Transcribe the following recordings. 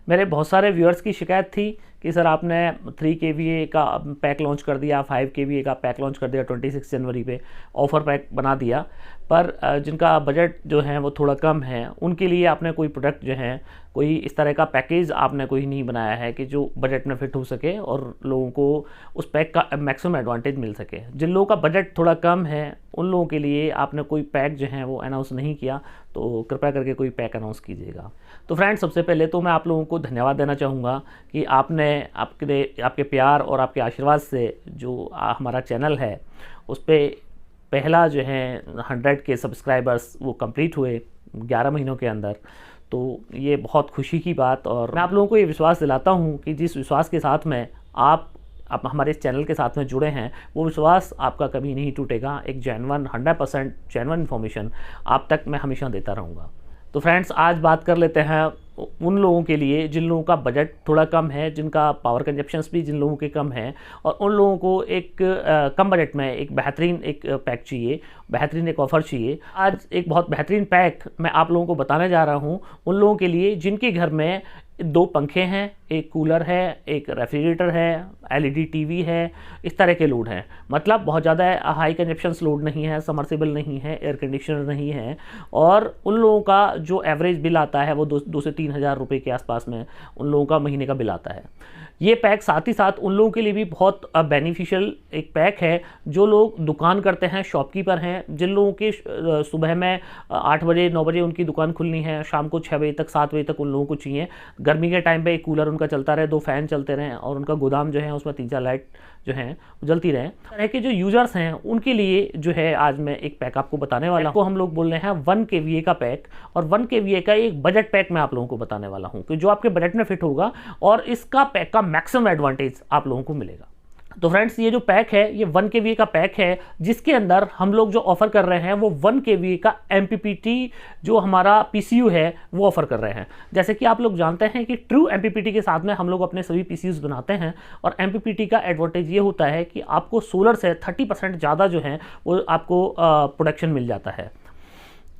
मेरे बहुत सारे व्यूअर्स की शिकायत थी कि सर आपने 3 kVA का पैक लॉन्च कर दिया, 5 kVA का पैक लॉन्च कर दिया 26 जनवरी पे, ऑफ़र पैक बना दिया, पर जिनका बजट जो है वो थोड़ा कम है उनके लिए आपने कोई प्रोडक्ट जो है, कोई इस तरह का पैकेज आपने कोई नहीं बनाया है कि जो बजट में फिट हो सके और लोगों को उस पैक का मैक्सिमम एडवांटेज मिल सके। जिन लोगों का बजट थोड़ा कम है उन लोगों के लिए आपने कोई पैक जो है वो अनाउंस नहीं किया, तो कृपया करके कोई पैक अनाउंस कीजिएगा। तो फ्रेंड्स, सबसे पहले तो मैं आप लोगों को धन्यवाद देना चाहूँगा कि आपने आपके प्यार और आपके आशीर्वाद से जो हमारा चैनल है उस पर पहला जो है 100 के सब्सक्राइबर्स वो कंप्लीट हुए 11 महीनों के अंदर। तो ये बहुत खुशी की बात, और मैं आप लोगों को ये विश्वास दिलाता हूँ कि जिस विश्वास के साथ में आप हमारे इस चैनल के साथ में जुड़े हैं वो विश्वास आपका कभी नहीं टूटेगा। एक जेन्युइन 100% जेन्युइन इन्फॉर्मेशन आप तक मैं हमेशा देता रहूँगा। तो फ्रेंड्स, आज बात कर लेते हैं उन लोगों के लिए जिन लोगों का बजट थोड़ा कम है, जिनका पावर कंजप्शंस भी जिन लोगों के कम है, और उन लोगों को एक कम बजट में एक बेहतरीन एक पैक चाहिए, बेहतरीन एक ऑफ़र चाहिए। आज एक बहुत बेहतरीन पैक मैं आप लोगों को बताने जा रहा हूं उन लोगों के लिए जिनके घर में 2 पंखे हैं, एक कूलर है, एक रेफ्रिजरेटर है, LED टीवी है, इस तरह के लोड हैं। मतलब बहुत ज़्यादा हाई कंजप्शंस लोड नहीं है, समर्सिबल नहीं है, एयर कंडीशनर नहीं है, और उन लोगों का जो एवरेज बिल आता है वो 2 से 3 हज़ार रुपये के आसपास में उन लोगों का महीने का बिल आता है। ये पैक साथ ही साथ उन लोगों के लिए भी बहुत बेनिफिशियल एक पैक है जो लोग दुकान करते हैं, शॉपकीपर हैं, जिन लोगों की सुबह में 8 बजे 9 बजे उनकी दुकान खुलनी है, शाम को 6 बजे तक 7 बजे तक उन लोगों को चाहिए। गर्मी के टाइम पे एक कूलर उनका चलता रहे, 2 फैन चलते रहें, और उनका गोदाम जो है उसमें 3-4 लाइट जो हैं वो जलती रहें। तरह के जो यूज़र्स हैं उनके लिए जो है आज मैं एक पैक आपको बताने वाला हूँ। हम लोग बोल रहे हैं 1 kVA का पैक, और 1 kVA का एक बजट पैक मैं आप लोगों को बताने वाला हूँ कि जो आपके बजट में फिट होगा और इसका पैक का मैक्सिमम एडवांटेज आप लोगों को मिलेगा। तो फ्रेंड्स, ये जो पैक है ये 1 kVA का पैक है, जिसके अंदर हम लोग जो ऑफर कर रहे हैं वो 1 kVA का MPPT जो हमारा PCU है वो ऑफर कर रहे हैं। जैसे कि आप लोग जानते हैं कि ट्रू MPPT के साथ में हम लोग अपने सभी PCUs बनाते हैं, और MPPT का एडवांटेज ये होता है कि आपको सोलर से 30% ज़्यादा जो है वो आपको प्रोडक्शन मिल जाता है।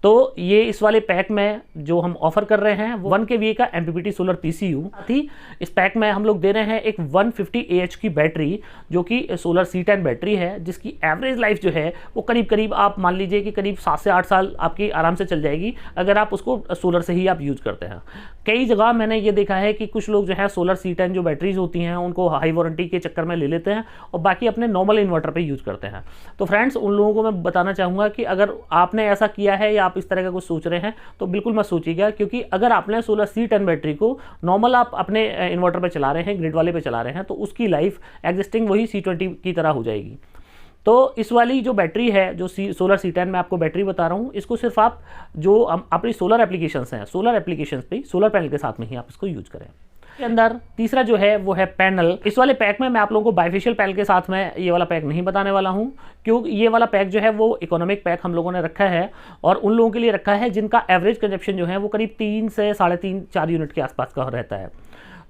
तो ये इस वाले पैक में जो हम ऑफर कर रहे हैं 1 kVA का MPPT सोलर PCU, साथ ही इस पैक में हम लोग दे रहे हैं एक 150 AH की बैटरी जो कि सोलर C10 बैटरी है, जिसकी एवरेज लाइफ जो है वो करीब आप मान लीजिए कि करीब 7 से 8 साल आपकी आराम से चल जाएगी अगर आप उसको सोलर से ही आप यूज़ करते हैं। कई जगह मैंने ये देखा है कि कुछ लोग जो है सोलर C10 जो बैटरीज होती हैं उनको हाई वारंटी के चक्कर में ले लेते हैं और बाकी अपने नॉर्मल इन्वर्टर पर यूज़ करते हैं। तो फ्रेंड्स, उन लोगों को मैं बताना चाहूँगा कि अगर आपने ऐसा किया है या आप इस तरह का कुछ सोच रहे हैं तो बिल्कुल मत सोचिएगा, क्योंकि अगर आपने सोलर C10 बैटरी को नॉर्मल आप अपने इन्वर्टर पे चला रहे हैं, ग्रिड वाले पे चला रहे हैं, तो उसकी लाइफ एग्जिस्टिंग वही C20 की तरह हो जाएगी। तो इस वाली जो बैटरी है, जो सोलर C10 मैं आपको बैटरी बता रहा हूँ, इसको सिर्फ आप जो अपनी सोलर एप्लीकेशंस हैं, सोलर एप्लीकेशंस पे सोलर पैनल के साथ में ही आप इसको यूज करें। के अंदर तीसरा जो है वो है पैनल। इस वाले पैक में मैं आप लोगों को बाइफेशियल पैनल के साथ में ये वाला पैक नहीं बताने वाला हूँ, क्योंकि ये वाला पैक जो है वो इकोनॉमिक पैक हम लोगों ने रखा है, और उन लोगों के लिए रखा है जिनका एवरेज कंजप्शन जो है वो करीब 3 से 3.5-4 यूनिट के आसपास का रहता है।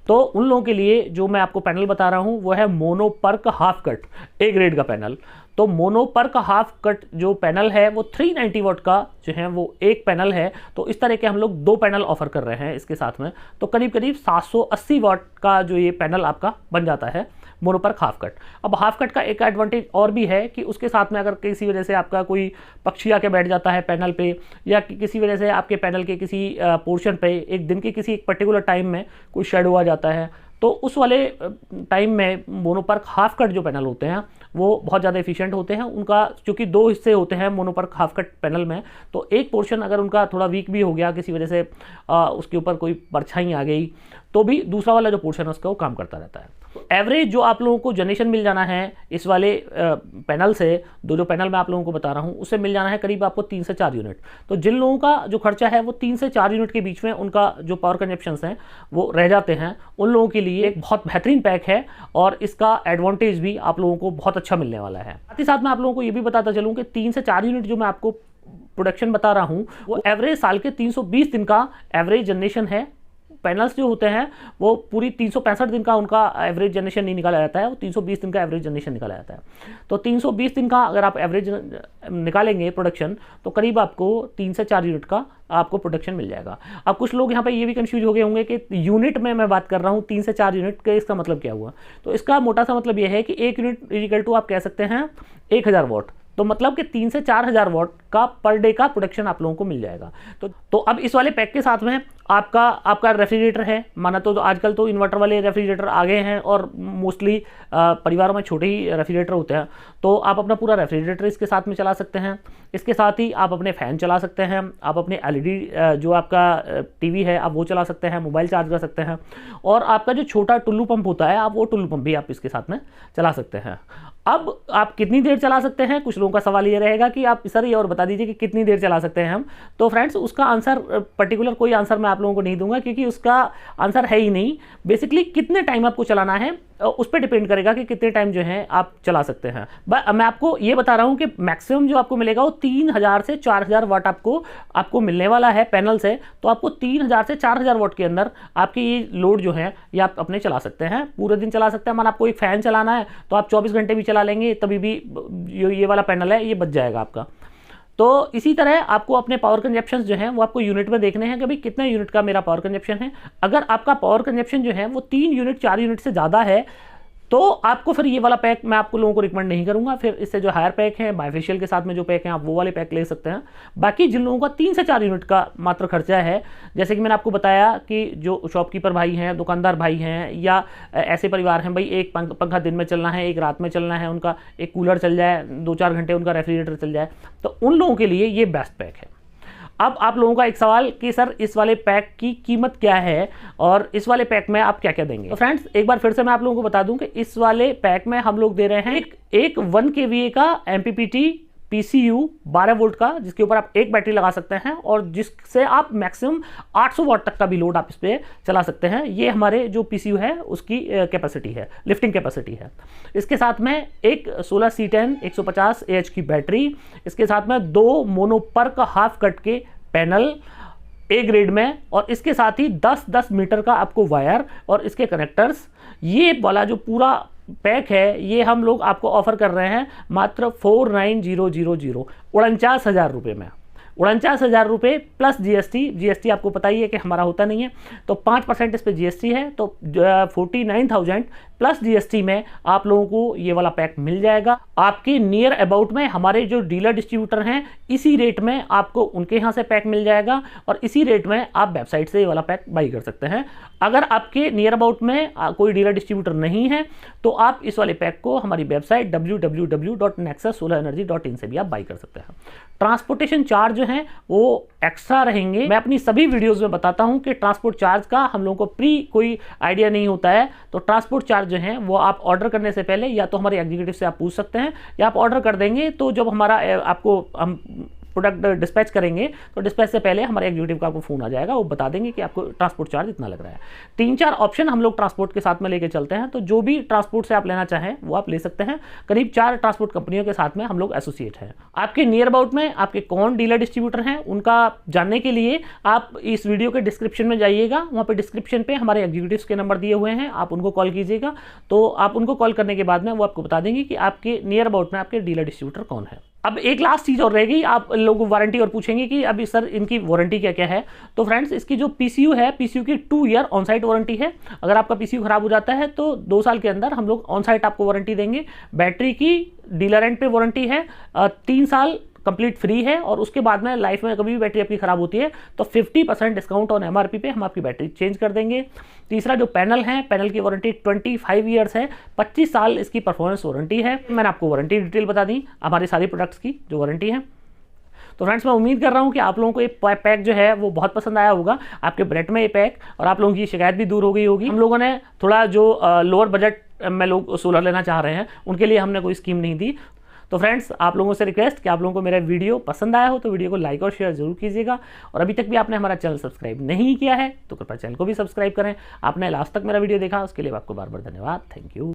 तो उन लोगों के लिए जो मैं आपको पैनल बता रहा हूँ वो है mono PERC half cut A grade का पैनल। तो मोनोपर्क हाफ कट जो पैनल है वो 390 वाट का जो है वो एक पैनल है। तो इस तरह के हम लोग 2 पैनल ऑफर कर रहे हैं इसके साथ में, तो करीब 780 वाट का जो ये पैनल आपका बन जाता है मोनोपर्क हाफ कट। अब हाफ कट का एक एडवांटेज और भी है कि उसके साथ में अगर किसी वजह से आपका कोई पक्षी आके बैठ जाता है पैनल पे, या किसी वजह से आपके पैनल के किसी पोर्शन पे एक दिन के किसी एक पर्टिकुलर टाइम में कोई शेडो आ जाता है, तो उस वाले टाइम में मोनोपर्क हाफ कट जो पैनल होते हैं वो बहुत ज़्यादा एफिशिएंट होते हैं। उनका चूँकि 2 हिस्से होते हैं मोनोपर्क हाफ कट पैनल में, तो एक पोर्शन अगर उनका थोड़ा वीक भी हो गया किसी वजह से, उसके ऊपर कोई परछाई आ गई, तो भी दूसरा वाला जो पोर्शन है उसका वो काम करता रहता है। तो एवरेज जो आप लोगों को जनरेशन मिल जाना है इस वाले पैनल से, जो पैनल मैं आप लोगों को बता रहा हूँ उससे मिल जाना है करीब आपको 3 से 4 यूनिट। तो जिन लोगों का जो खर्चा है वो 3 से 4 यूनिट के बीच में उनका जो पावर कंजप्शंस हैं वो रह जाते हैं, उन लोगों के लिए एक बहुत बेहतरीन पैक है, और इसका एडवांटेज भी आप लोगों को बहुत अच्छा मिलने वाला है। साथ ही साथ मैं आप लोगों को ये भी बताता चलूँ कि 3 से 4 यूनिट जो मैं आपको प्रोडक्शन बता रहा हूँ वो एवरेज साल के 320 दिन का एवरेज जनरेशन है पैनल्स जो होते हैं वो पूरी 365 दिन का उनका एवरेज जनरेशन नहीं निकाला जाता है, वो 320 दिन का एवरेज जनरेशन निकाला जाता है। तो 320 दिन का अगर आप एवरेज निकालेंगे प्रोडक्शन, तो करीब आपको 3 से 4 यूनिट का आपको प्रोडक्शन मिल जाएगा। अब कुछ लोग यहाँ पे ये भी कंफ्यूज हो गए होंगे कि यूनिट में मैं बात कर रहा हूँ 3 से 4 यूनिट का, इसका मतलब क्या हुआ? तो इसका मोटा सा मतलब ये है कि 1 यूनिट इक्वल टू आप कह सकते हैं 1000 वॉट। तो मतलब कि 3 से 4000 वॉट का पर डे का प्रोडक्शन आप लोगों को मिल जाएगा। तो अब इस वाले पैक के साथ में आपका रेफ्रिजरेटर है, माना तो आजकल तो इन्वर्टर वाले रेफ्रिजरेटर आ गए हैं और मोस्टली परिवारों में छोटे ही रेफ्रिजरेटर होते हैं, तो आप अपना पूरा रेफ्रिजरेटर इसके साथ में चला सकते हैं। इसके साथ ही आप अपने फ़ैन चला सकते हैं, आप अपने एलईडी जो आपका टीवी है आप वो चला सकते हैं, मोबाइल चार्ज कर सकते हैं, और आपका जो छोटा टुल्लू पंप होता है आप वो टुल्लू पंप भी आप इसके साथ में चला सकते हैं। अब आप कितनी देर चला सकते हैं? कुछ लोगों का सवाल ये रहेगा कि आप सर ये और बता दीजिए कि कितनी देर चला सकते हैं हम। तो फ्रेंड्स उसका आंसर पर्टिकुलर कोई आंसर मैं आप लोगों को नहीं दूंगा, क्योंकि उसका आंसर है ही नहीं। बेसिकली कितने टाइम आपको चलाना है उस पर डिपेंड करेगा कि कितने टाइम जो है आप चला सकते हैं। मैं आपको ये बता रहा हूँ कि मैक्सिमम जो आपको मिलेगा वो 3000 से 4000 वाट आपको मिलने वाला है पैनल से। तो आपको 3000 से 4000 वाट के अंदर आपकी ये लोड जो है ये आप अपने चला सकते हैं, पूरे दिन चला सकते हैं। मान आपको एक फ़ैन चलाना है तो आप 24 घंटे भी चला लेंगे, तभी भी ये वाला पैनल है ये बच जाएगा आपका। तो इसी तरह आपको अपने पावर कंजप्शन जो है वो आपको यूनिट में देखने हैं कि भाई कितने यूनिट का मेरा पावर कंजप्शन है। अगर आपका पावर कंजप्शन जो है वो 3 यूनिट 4 यूनिट से ज़्यादा है तो आपको फिर ये वाला पैक मैं आपको लोगों को रिकमेंड नहीं करूंगा। फिर इससे जो हायर पैक है बायोफेशियल के साथ में जो पैक है आप वो वाले पैक ले सकते हैं। बाकी जिन लोगों का 3 से 4 यूनिट का मात्र खर्चा है, जैसे कि मैंने आपको बताया कि जो शॉपकीपर भाई हैं, दुकानदार भाई हैं, या ऐसे परिवार हैं भाई एक पंखा दिन में चलना है, एक रात में चलना है, उनका एक कूलर चल जाए, 2-4 घंटे उनका रेफ्रिजरेटर चल जाए, तो उन लोगों के लिए ये बेस्ट पैक है। अब आप लोगों का एक सवाल कि सर इस वाले पैक की कीमत क्या है और इस वाले पैक में आप क्या क्या देंगे? तो फ्रेंड्स एक बार फिर से मैं आप लोगों को बता दूं कि इस वाले पैक में हम लोग दे रहे हैं एक 1 kVA का MPPT PCU 12 वोल्ट का, जिसके ऊपर आप एक बैटरी लगा सकते हैं और जिससे आप मैक्सिमम 800 वाट तक का भी लोड आप इस पर चला सकते हैं। ये हमारे जो PCU है उसकी कैपेसिटी है, लिफ्टिंग कैपेसिटी है। इसके साथ में एक 16 C10 150 AH की बैटरी, इसके साथ में 2 मोनोपर्क हाफ कट के पैनल A ग्रेड में, और इसके साथ ही 10-10 मीटर का आपको वायर और इसके कनेक्टर्स। ये वाला जो पूरा पैक है ये हम लोग आपको ऑफर कर रहे हैं मात्र 49,000 49,000 रुपये में। 49,000 रुपये प्लस जीएसटी आपको पता ही है कि हमारा होता नहीं है, तो 5% इस पर जीएसटी है, तो 49,000 प्लस जीएसटी में आप लोगों को ये वाला पैक मिल जाएगा। आपके नियर अबाउट में हमारे जो डीलर डिस्ट्रीब्यूटर हैं इसी रेट में आपको उनके यहाँ से पैक मिल जाएगा, और इसी रेट में आप वेबसाइट से ये वाला पैक बाई कर सकते हैं। अगर आपके नियर अबाउट में कोई डीलर डिस्ट्रीब्यूटर नहीं है तो आप इस वाले पैक को हमारी वेबसाइट www.nexussolerenergy.in से भी आप बाई कर सकते हैं। ट्रांसपोर्टेशन चार्ज जो है वो एक्स्ट्रा रहेंगे। मैं अपनी सभी वीडियोस में बताता हूं कि ट्रांसपोर्ट चार्ज का हम लोगों को प्री कोई आइडिया नहीं होता है, तो ट्रांसपोर्ट चार्ज जो है वो आप ऑर्डर करने से पहले या तो हमारे एग्जीक्यूटिव से आप पूछ सकते हैं, या आप ऑर्डर कर देंगे तो जब हमारा आपको हम प्रोडक्ट डिस्पैच करेंगे तो डिस्पैच से पहले हमारे एग्जीक्यूटिव का आपको फोन आ जाएगा, वो बता देंगे कि आपको ट्रांसपोर्ट चार्ज इतना लग रहा है। 3-4 ऑप्शन हम लोग ट्रांसपोर्ट के साथ में लेके चलते हैं, तो जो भी ट्रांसपोर्ट से आप लेना चाहें वो आप ले सकते हैं। करीब 4 ट्रांसपोर्ट कंपनियों के साथ में हम लोग एसोसिएट हैं। आपके नियर अबाउट में आपके कौन डीलर डिस्ट्रीब्यूटर हैं उनका जानने के लिए आप इस वीडियो के डिस्क्रिप्शन में जाइएगा, वहाँ पर डिस्क्रिप्शन पे हमारे एग्जीक्यूटिव्स के नंबर दिए हुए हैं, आप उनको कॉल कीजिएगा। तो आप उनको कॉल करने के बाद में वो आपको बता देंगे कि आपके नियर अबाउट में आपके डीलर डिस्ट्रीब्यूटर कौन है। अब एक लास्ट चीज़ और रहेगी, आप लोग वारंटी और पूछेंगे कि अभी सर इनकी वारंटी क्या क्या है। तो फ्रेंड्स इसकी जो PCU है, PCU की 2 ईयर ऑन साइट वारंटी है। अगर आपका PCU खराब हो जाता है तो 2 साल के अंदर हम लोग ऑन साइट आपको वारंटी देंगे। बैटरी की डीलर एंड पे वारंटी है 3 साल कंप्लीट फ्री है, और उसके बाद में लाइफ में कभी भी बैटरी आपकी खराब होती है तो 50% डिस्काउंट ऑन MRP पे हम आपकी बैटरी चेंज कर देंगे। तीसरा जो पैनल है, पैनल की वारंटी 25 ईयर्स है, 25 साल इसकी परफॉर्मेंस वारंटी है। मैंने आपको वारंटी डिटेल बता दी हमारे सारी प्रोडक्ट्स की जो वारंटी है। तो फ्रेंड्स मैं उम्मीद कर रहा हूँ कि आप लोगों को ये पैक जो है वो बहुत पसंद आया होगा, आपके बजट में ये पैक, और आप लोगों की शिकायत भी दूर हो गई होगी। हम लोगों ने थोड़ा जो लोअर बजट में लोग सोलर लेना चाह रहे हैं उनके लिए हमने कोई स्कीम नहीं दी। तो फ्रेंड्स आप लोगों से रिक्वेस्ट कि आप लोगों को मेरा वीडियो पसंद आया हो तो वीडियो को लाइक और शेयर जरूर कीजिएगा, और अभी तक भी आपने हमारा चैनल सब्सक्राइब नहीं किया है तो कृपया चैनल को भी सब्सक्राइब करें। आपने लास्ट तक मेरा वीडियो देखा उसके लिए आपको बार बार धन्यवाद। Thank you.